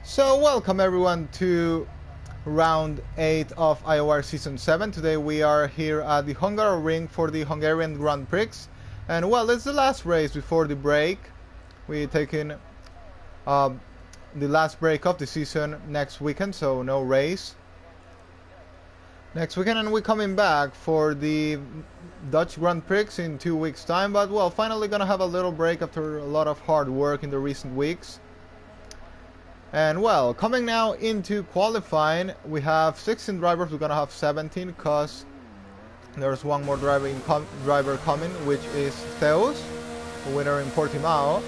So welcome everyone to round 8 of IOR Season 7. Today we are here at the Hungary ring for the Hungarian Grand Prix. And well, it's the last race before the break. We're taking the last break of the season next weekend, so no race next weekend, and we're coming back for the Dutch Grand Prix in 2 weeks time. But well, finally gonna have a little break after a lot of hard work in the recent weeks. And well, coming now into qualifying, we have 16 drivers. We're gonna have 17 because there's one more driver coming, which is Theus, the winner in Portimao.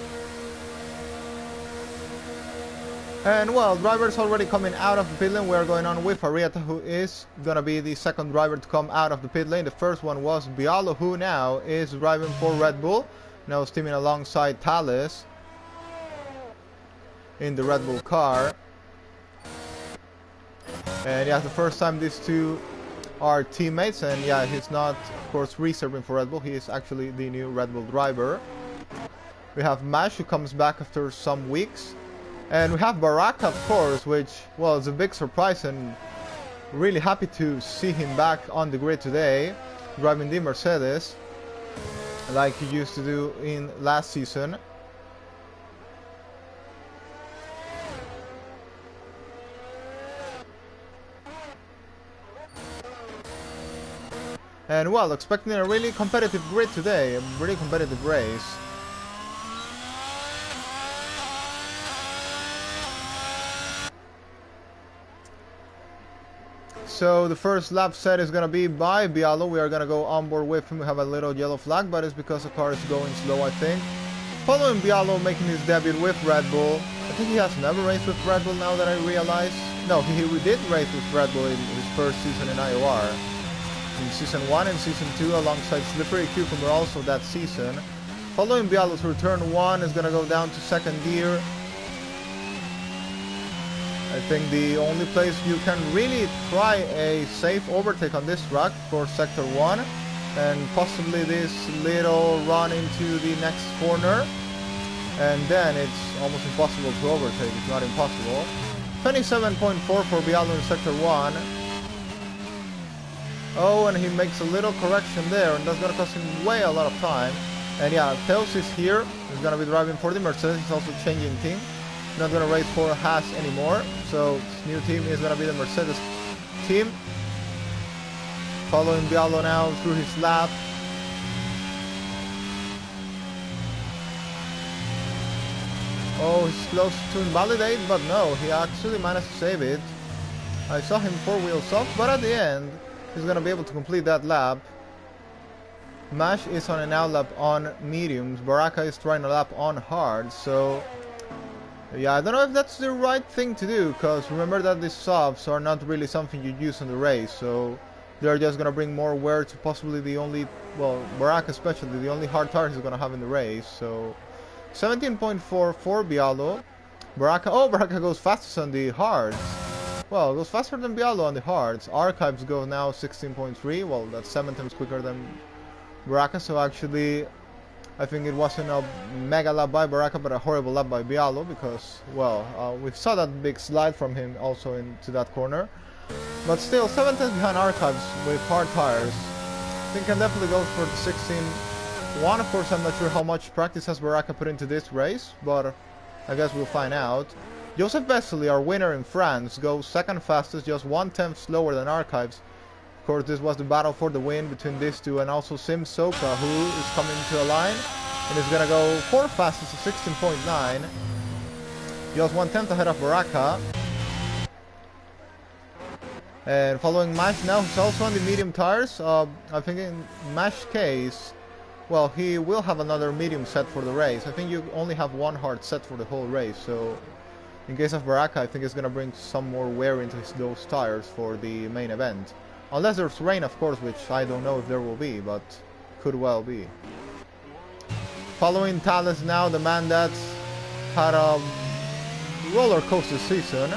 And well, drivers already coming out of the pit lane. We are going on with Arieta, who is gonna be the second driver to come out of the pit lane. The first one was Bialo, who now is driving for Red Bull, now steaming alongside Thales in the Red Bull car. And yeah, the first time these two are teammates, and yeah, he's not of course reserving for Red Bull, he is actually the new Red Bull driver. We have Mash, who comes back after some weeks, and we have Baraka, of course, which, well, is a big surprise, and really happy to see him back on the grid today driving the Mercedes like he used to do in last season. And well, expecting a really competitive grid today, a really competitive race. So the first lap set is gonna be by Bialo. We are gonna go on board with him. We have a little yellow flag, but it's because the car is going slow, I think. Following Bialo making his debut with Red Bull. I think he has never raced with Red Bull now that I realize. No, he did race with Red Bull in his first season in IOR. In Season 1 and Season 2 alongside Slippery Cucumber also that season. Following Bialo's return, 1 is going to go down to second gear. I think the only place you can really try a safe overtake on this track for Sector 1, and possibly this little run into the next corner, and then it's almost impossible to overtake, if not impossible. 27.4 for Bialo in Sector 1. Oh, and he makes a little correction there, and that's going to cost him way a lot of time. And yeah, Theus is here. He's going to be driving for the Mercedes. He's also changing team. He's not going to race for Haas anymore. So his new team is going to be the Mercedes team. Following Bialo now through his lap. Oh, he's close to invalidate, but no, he actually managed to save it. I saw him 4 wheels off, but at the end, he's going to be able to complete that lap. Mash is on an out lap on mediums. Baraka is trying a lap on hard. So, yeah, I don't know if that's the right thing to do, because remember that these softs are not really something you use in the race. So, they're just going to bring more wear to possibly the only, well, Baraka especially, the only hard tires he's going to have in the race. So, 17.4 for Bialo. Baraka, oh, Baraka goes fastest on the hards. Well, it goes faster than Bialo on the hards. Archives go now 16.3. Well, that's 7 times quicker than Baraka. So actually, I think it wasn't a mega lap by Baraka, but a horrible lap by Bialo because, well, we saw that big slide from him also into that corner. But still, 7 times behind Archives with hard tires. I think can definitely go for the 16.1. Of course, I'm not sure how much practice has Baraka put into this race, but I guess we'll find out. Joseph Vesely, our winner in France, goes second fastest, just 1/10 slower than Archives. Of course, this was the battle for the win between these two, and also Sim Soka, who is coming to a line and is going to go 4th fastest to 16.9. Just 1/10 ahead of Baraka. And following Mash now, who's also on the medium tires. I think in Mash's case, well, he will have another medium set for the race. I think you only have one hard set for the whole race, so in case of Baraka, I think it's going to bring some more wear into those tires for the main event. Unless there's rain, of course, which I don't know if there will be, but could well be. Following Thales now, the man that's had a roller coaster season.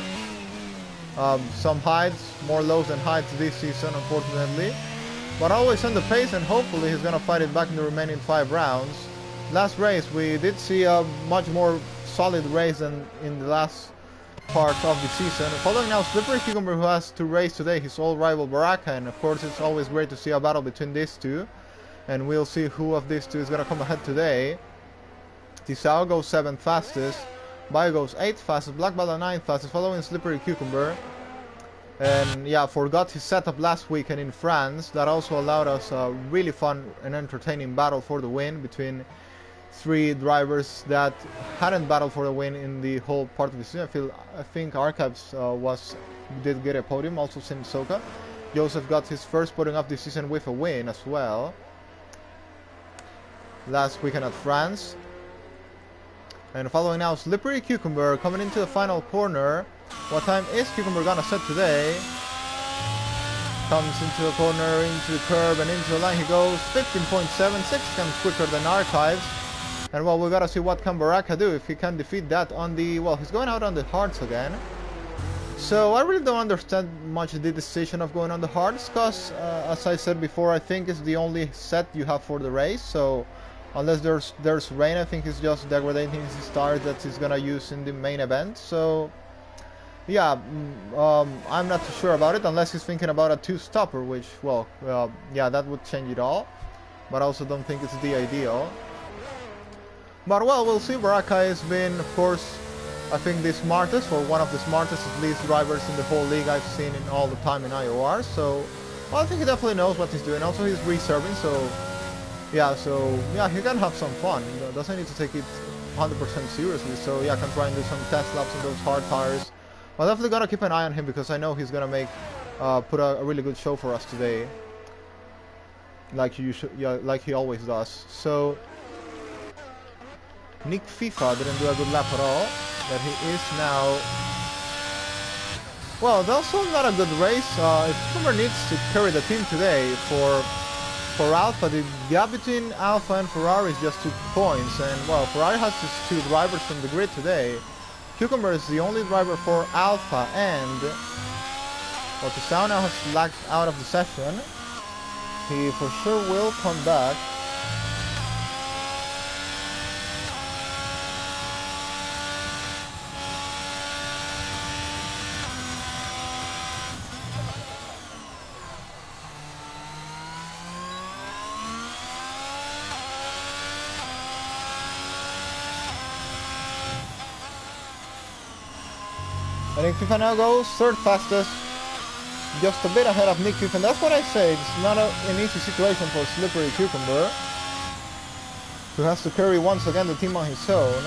Some heights, more lows than heights this season, unfortunately. But always on the pace, and hopefully he's going to fight it back in the remaining 5 rounds. Last race, we did see a much more solid race than in the last part of the season. Following now Slippery Cucumber, who has to race today his old rival Baraka, and of course it's always great to see a battle between these two. And we'll see who of these two is going to come ahead today. Tisao goes 7th fastest, Bio goes 8th fastest, Black Bala 9th fastest, following Slippery Cucumber. And yeah, forgot his setup last weekend in France. That also allowed us a really fun and entertaining battle for the win between 3 drivers that hadn't battled for the win in the whole part of the season. I think Archives did get a podium, also Sim Soka. Joseph got his first podium of the season with a win as well last weekend at France. And following now Slippery Cucumber coming into the final corner. What time is Cucumber gonna set today? Comes into the corner, into the curb, and into the line he goes. 15.7, 6 seconds quicker than Archives. And well, we gotta see what can Baraka do if he can defeat that on the... Well, he's going out on the hards again. So I really don't understand much the decision of going on the hards, because as I said before, I think it's the only set you have for the race. So unless there's rain, I think it's just degrading his tires that he's gonna use in the main event. So yeah, I'm not too sure about it, unless he's thinking about a 2-stopper, which, well, yeah, that would change it all. But I also don't think it's the ideal. But well, we'll see. Baraka has been, of course, I think the smartest, or one of the smartest at least drivers in the whole league I've seen in all the time in IOR. So, well, I think he definitely knows what he's doing. Also, he's reserving, so yeah, he can have some fun. He doesn't need to take it 100% seriously. So yeah, can try and do some test laps on those hard tires. But definitely gotta keep an eye on him, because I know he's gonna make put a really good show for us today, like he always does. So Nick FIFA didn't do a good lap at all, but he is now... Well, that's also not a good race. If Cucumber needs to carry the team today for Alpha, the gap between Alpha and Ferrari is just 2 points, and well, Ferrari has just 2 drivers from the grid today. Cucumber is the only driver for Alpha, and well, Tisao now has lagged out of the session. He for sure will come back. I think FIFA now goes 3rd fastest, just a bit ahead of Nick FIFA, and that's what I say, it's not an easy situation for Slippery Cucumber, who has to carry once again the team on his own.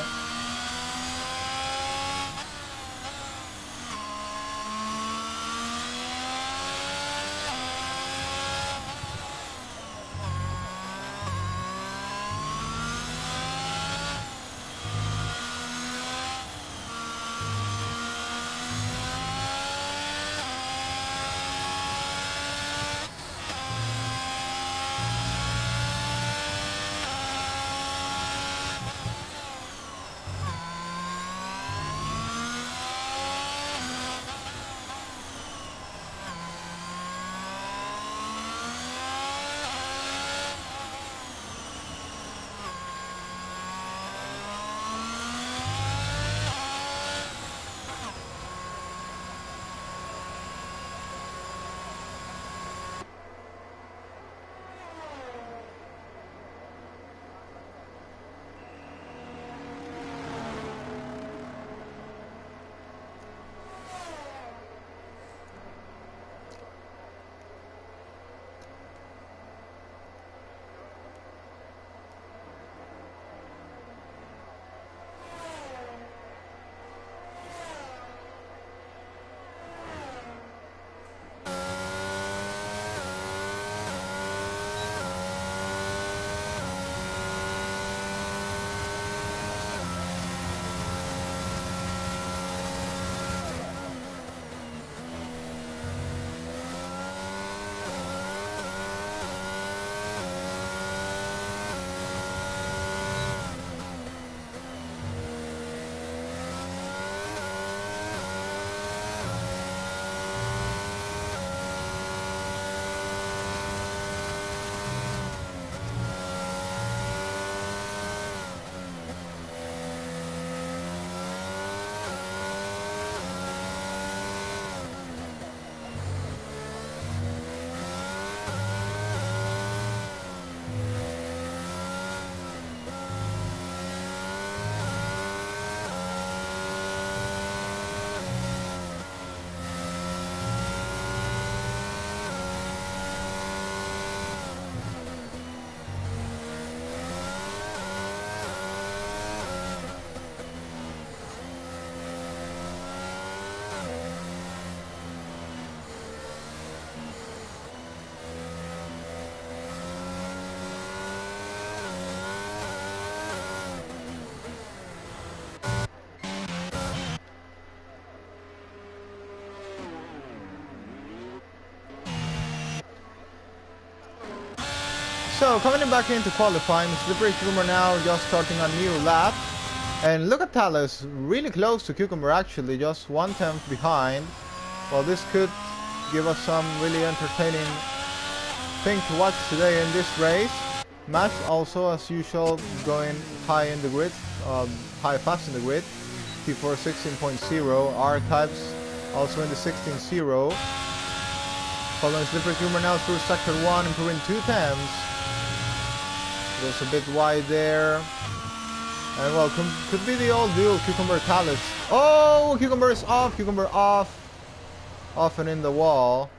So coming back into qualifying, Slippery Cucumber now just starting a new lap. And look at Thales, really close to Cucumber actually, just 1/10 behind. Well, this could give us some really entertaining thing to watch today in this race. Mash also, as usual, going high in the grid, fast in the grid. T4 16.0, Archives also in the 16.0. Following Slippery Cucumber now through sector 1, improving 2/10. Goes a bit wide there. And well, could be the old duel, Cucumber Thales. Oh, Cucumber is off, Cucumber off. Off and in the wall.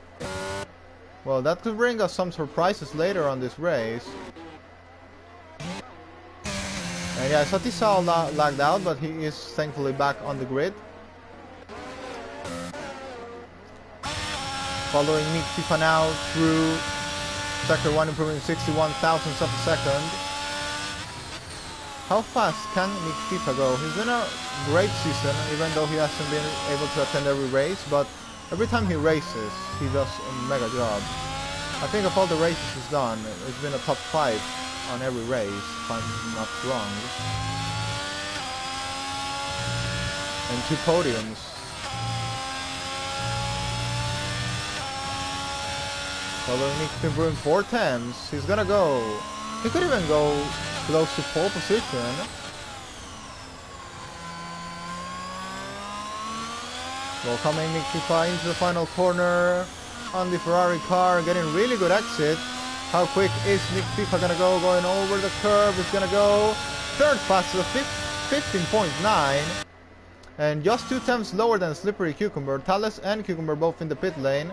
Well, that could bring us some surprises later on this race. And yeah, Satisao lagged out, but he is thankfully back on the grid. Following Nick FIFA now through sector 1, improving 61 thousandths of a second. How fast can Nick FIFA go? He's been a great season, even though he hasn't been able to attend every race, but every time he races, he does a mega job. I think of all the races he's done, it's been a top 5 on every race, if I'm not wrong. And 2 podiums. Following Nick FIFA in 4/10, he's gonna go. He could even go close to pole position. Well, coming Nick FIFA into the final corner on the Ferrari car, getting really good exit. How quick is Nick FIFA gonna go? Going over the curve, is gonna go third fastest, 15.9, and just 2/10 lower than Slippery Cucumber. Thales and Cucumber both in the pit lane.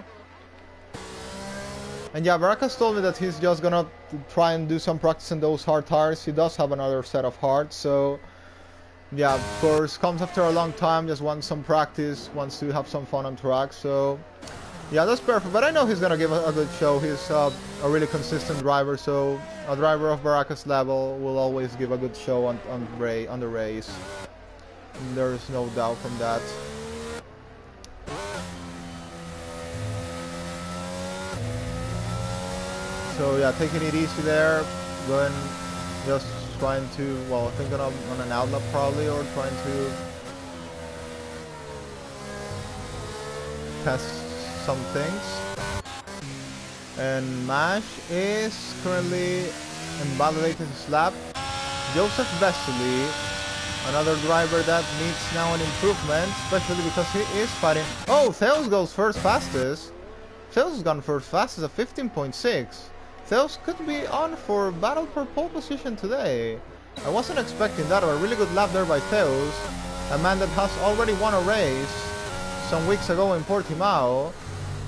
And yeah, Baracus told me that he's just gonna try and do some practice in those hard tires. He does have another set of hard, so yeah, of course, comes after a long time, just wants some practice, wants to have some fun on track, so yeah, that's perfect. But I know he's gonna give a good show. He's a really consistent driver, so a driver of Baracus level will always give a good show on the race. There's no doubt from that. So yeah, taking it easy there, going, just trying to, well, I think on an outlap probably, or trying to test some things. And Mash is currently invalidating his lap. Joseph Vesely, another driver that needs now an improvement, especially because he is fighting. Oh, Theos goes first fastest. Theos has gone first fastest at 15.6. Theos could be on for battle for pole position today. I wasn't expecting that, but a really good lap there by Theos, a man that has already won a race some weeks ago in Portimao.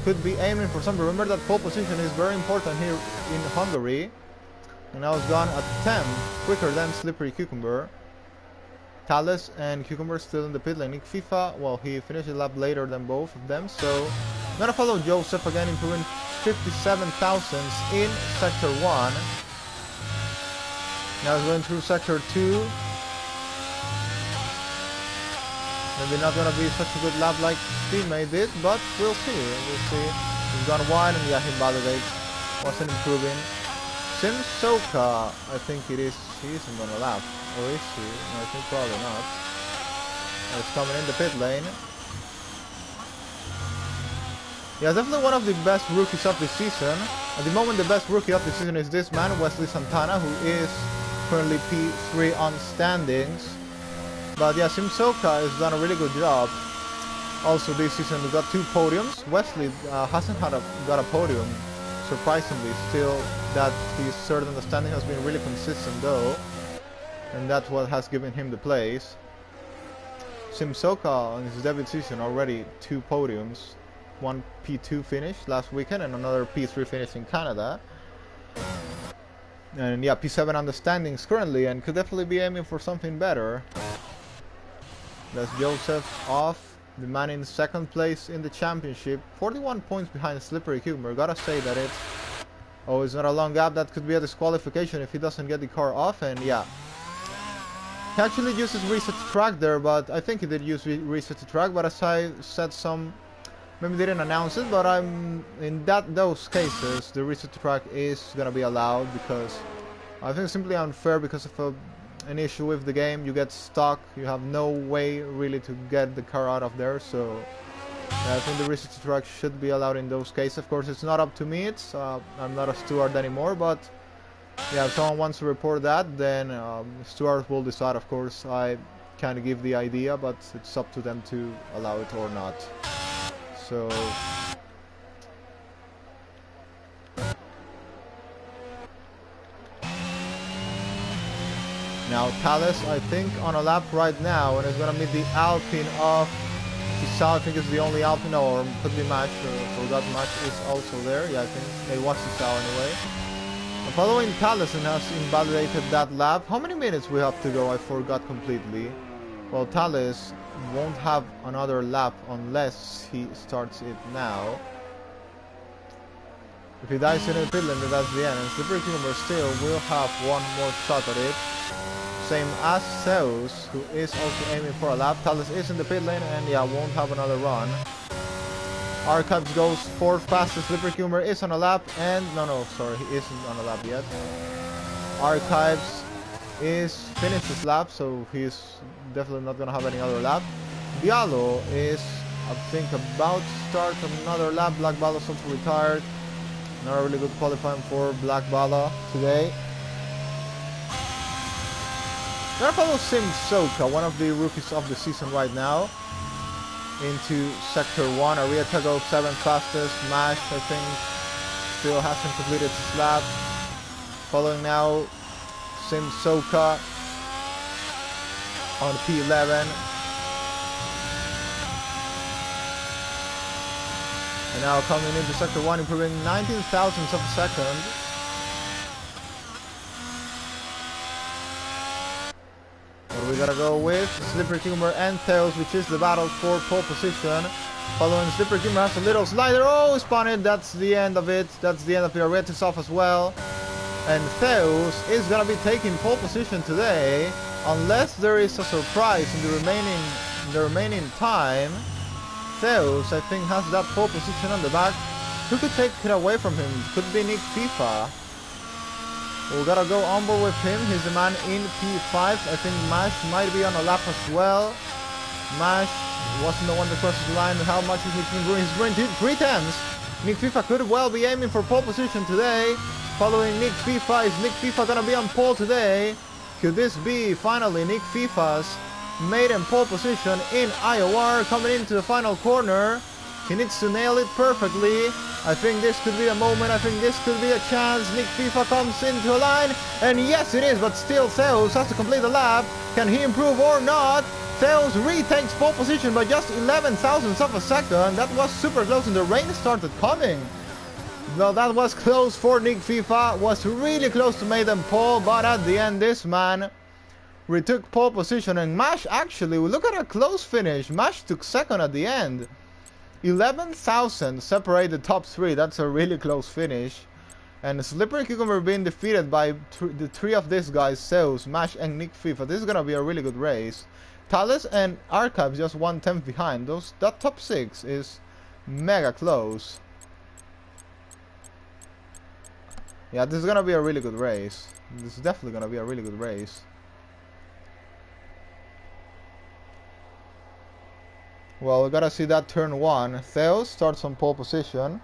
Could be aiming for something. Remember that pole position is very important here in Hungary. And now it's gone at 10, quicker than Slippery Cucumber. Thales and Cucumber still in the pit lane. Nick FIFA, well, he finished a lap later than both of them, so I'm gonna follow Joseph again, improving 57 thousandths in sector 1. Now he's going through sector 2. Maybe not gonna be such a good lap like teammate did, but we'll see. We'll see. He's gone wide, and yeah, he validates. Wasn't improving. Sim Soka, I think it is. He isn't gonna lap, or is he? No, I think probably not. He's coming in the pit lane. Yeah, definitely one of the best rookies of the season. At the moment, the best rookie of the season is this man, Wesley Santana, who is currently P3 on standings. But yeah, Simsoka has done a really good job. Also this season we got 2 podiums. Wesley hasn't got a podium, surprisingly. Still, that his third on the standing has been really consistent though, and that's what has given him the place. Simsoka on his debut season already 2 podiums. One P2 finish last weekend and another P3 finish in Canada. And yeah, P7 on the standings currently, and could definitely be aiming for something better. That's Joseph off, the man in second place in the championship, 41 points behind Slippery Cucumber. Gotta say that it's not a long gap. That could be a disqualification if he doesn't get the car off. And yeah, he actually uses reset to track there, but I think he did use reset to track. But as I said some Maybe they didn't announce it, but I'm in those cases the reset track is gonna be allowed, because I think it's simply unfair because of an issue with the game. You get stuck, you have no way really to get the car out of there, so yeah, I think the reset track should be allowed in those cases. Of course, it's not up to me, it's I'm not a steward anymore, but yeah, if someone wants to report that, then stewards will decide. Of course, I kind of give the idea, but it's up to them to allow it or not. So now Thales, I think, on a lap right now, and is gonna meet the Alpine of Tisao. I think it's the only Alpine, or could be Match, or that Match is also there. Yeah, I think it was Tisao anyway. And following Thales and has invalidated that lap. How many minutes we have to go? I forgot completely. Well, Thales won't have another lap unless he starts it now. If he dies in the pit lane, then that's the end. And Slippery Cucumber still will have one more shot at it. Same as Zeus, who is also aiming for a lap. Thales is in the pit lane and yeah, won't have another run. Archives goes 4th fastest. Slippery Cucumber is on a lap, and no, sorry, he isn't on a lap yet. Archives is finished his lap, so he's definitely not gonna have any other lap. Diallo is, I think, about to start another lap. Black Ball's also retired. Not a really good qualifying for Black Bala today. Gonna follow Sim Soka, one of the rookies of the season right now, into Sector 1. Arieta goes 7th fastest. Mash, I think, still hasn't completed his lap. Following now, Sim Soka on P11. And now coming into Sector 1, improving 19 thousandths of a second. What we gotta go with? Slippery Cucumber and Theos, which is the battle for pole position. Following Slippery Cucumber has a little slider. Oh, spun it. That's the end of it. That's the end of the Arietics off as well. And Theos is gonna be taking pole position today, unless there is a surprise in the remaining time. Zeus, I think, has that pole position on the back. Who could take it away from him? Could be Nick FIFA. We gotta go on board with him. He's the man in P5. I think Mash might be on a lap as well. Mash wasn't the one that crossed the line. How much is he doing? He's going 3/10. Nick FIFA could well be aiming for pole position today. Following Nick FIFA, is Nick FIFA gonna be on pole today? Could this be finally Nick FIFA's maiden pole position in IOR, coming into the final corner? He needs to nail it perfectly. I think this could be a moment. I think this could be a chance. Nick FIFA comes into a line, and yes it is, but still Zeus has to complete the lap. Can he improve or not? Zeus retakes pole position by just 11 thousandths of a second. That was super close, and the rain started coming. Well, that was close for Nick FIFA. Was really close to maiden pole, but at the end this man retook pole position. And Mash, actually, look at a close finish. Mash took second at the end. 11,000 separate the top three. That's a really close finish. And Slippery Cucumber being defeated by the three of these guys, Zeus, Mash, and Nick FIFA. This is gonna be a really good race. Thales and Archives just 1/10 behind. That top six is mega close. Yeah, this is gonna be a really good race. This is definitely gonna be a really good race. Well, we gotta see that turn one. Theos starts on pole position.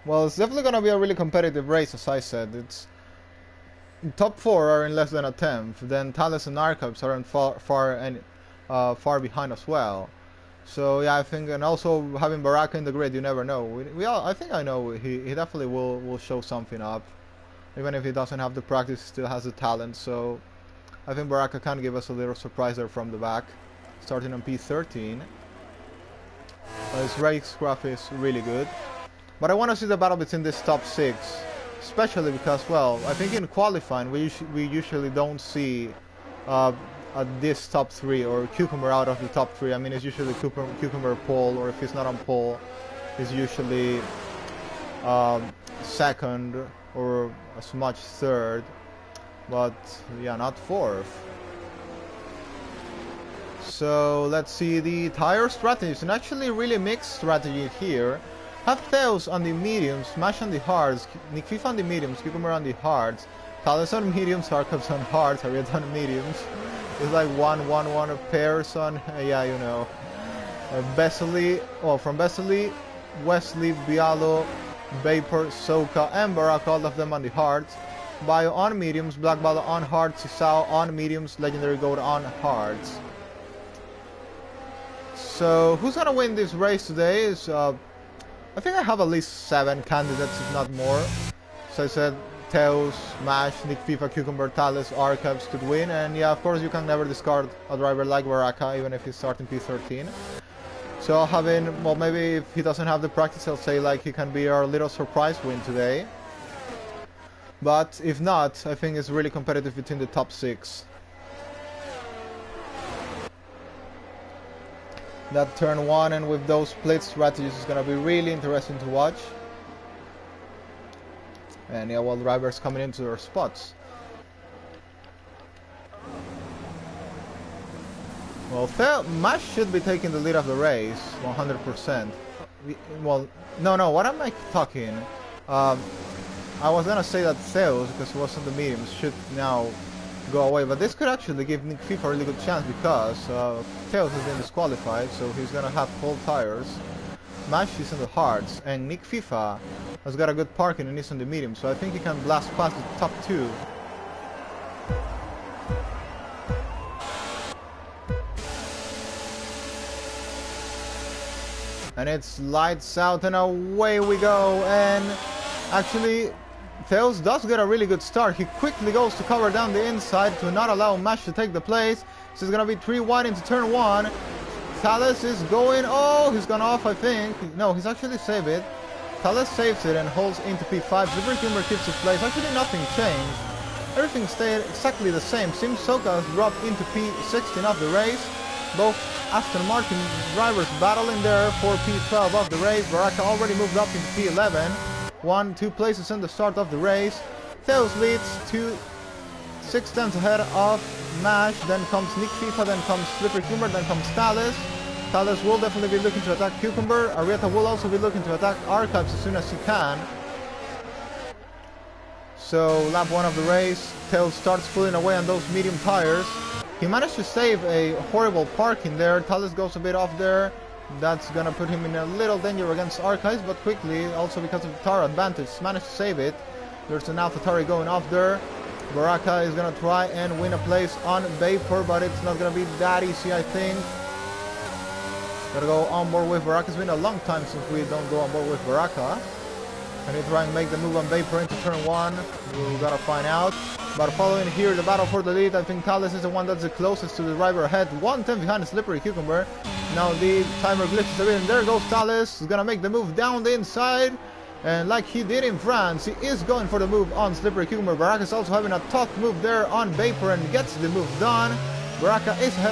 Well, it's definitely going to be a really competitive race, as I said. It's top 4 are in less than a tenth. Then Thales and Archives are in far behind as well. So yeah, I think, and also having Baraka in the grid, you never know. I think I know he definitely will show something up, even if he doesn't have the practice, he still has the talent. So I think Baraka can give us a little surprise there from the back, starting on P13. His racecraft is really good, but I want to see the battle between this top 6, especially because, well, I think in qualifying we usually don't see this top 3 or Cucumber out of the top 3. I mean, it's usually Cucumber pole, or if he's not on pole, it's usually second or as much third, but yeah, not 4th. So let's see the tire strategies, and actually really mixed strategy here. Have Theos on the mediums, Smash on the hards, Nick FIFA on the mediums, Cucumber on the hards, Thales on mediums, Archives on hards, Arietta on mediums. It's like 1-1-1 pairs on, yeah, you know. Vesely, well, from Vesely, Wesley, Bialo, Vapor, Soka, and Baraka, all of them on the hards. Bio on mediums, Black Bala on hards, Sisao on mediums, Legendary Gold on hards. So, who's gonna win this race today is, I think I have at least 7 candidates, if not more. So I said, Theos, Mash, Nick FIFA, Cucumber, Thales, Archives could win, and yeah, of course you can never discard a driver like Baraka, even if he's starting P13. So having, well, maybe if he doesn't have the practice, I'll say like he can be our little surprise win today. But if not, I think it's really competitive between the top 6. That turn 1 and with those split strategies is gonna be really interesting to watch. And yeah, well, drivers coming into their spots. Well, Mash should be taking the lead of the race, 100%. Well, no, what am I talking? I was gonna say that Theos, because he was on the mediums, should now go away, but this could actually give Nick FIFA a really good chance, because Theos has been disqualified, so he's gonna have full tires. Mash is in the hards, and Nick FIFA has got a good parking and is on the medium, so I think he can blast past the top 2. And it's lights out and away we go, and actually Theos does get a really good start. He quickly goes to cover down the inside to not allow Mash to take the place. This is gonna be 3-1 into turn 1. Thales is going, oh, he's gone off, I think. No, he's actually saved it. Thales saves it and holds into P5. Super Cucumber keeps his place. Actually nothing changed. Everything stayed exactly the same. Sim Soka has dropped into P16 of the race. Both Aston Martin drivers battling there for P12 of the race. Baraka already moved up into P11. 1-2 places in the start of the race. Theos leads 6 tenths ahead of Mash. Then comes Nick FIFA, then comes Slippery Cucumber, then comes Thales. Thales will definitely be looking to attack Cucumber. Arietta will also be looking to attack Archives as soon as he can. So lap 1 of the race, Theos starts pulling away on those medium tires. He managed to save a horrible parking there. Thales goes a bit off there. That's gonna put him in a little danger against Archives, but quickly, also because of the tire advantage, managed to save it. There's an AlphaTauri going off there. Baraka is gonna try and win a place on Vapor, but it's not gonna be that easy, I think. Gotta go on board with Baraka. It's been a long time since we don't go on board with Baraka. Can he try and make the move on Vapor into turn 1? We gotta find out. But following here the battle for the lead, I think Thales is the one that's the closest to the driver ahead. 1/10 behind the Slippery Cucumber. Now the timer glitches a bit, and there goes Thales. He's gonna make the move down the inside. And like he did in France, he is going for the move on Slippery Cucumber. Baraka is also having a tough move there on Vapor and gets the move done. Baraka is ahead